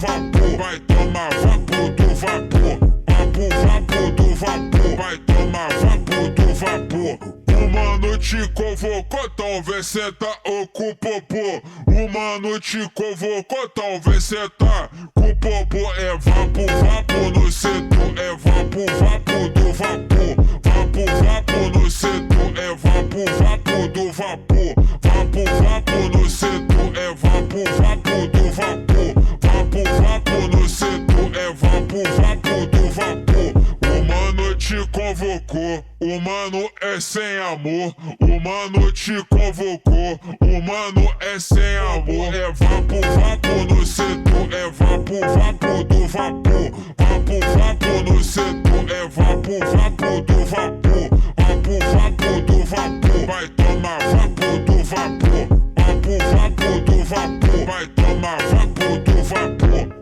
vapor, vai tomar vapor do vapor. Vapor do vapor, vai tomar vapor do vapor. O mano te convocou, talvez cê tá com popô. O mano te convocou, talvez cê tá com popô. É vapor no setor, é vapor do vapor. Vapor no setor, é vapor do vapor. Vapor no setor, é vapor do vapor. Vapor no setor, é vapor do vapor. O mano te convocou, o mano é sem amor. O mano te convocou, o mano é sem amor. É vapor no setor, é vapor do vapor. Vapor no setor, é vapor do vapor. Vapor do vapor, vai tomar vapor do vapor. Vapor do vapor, vai tomar vapor do vapor.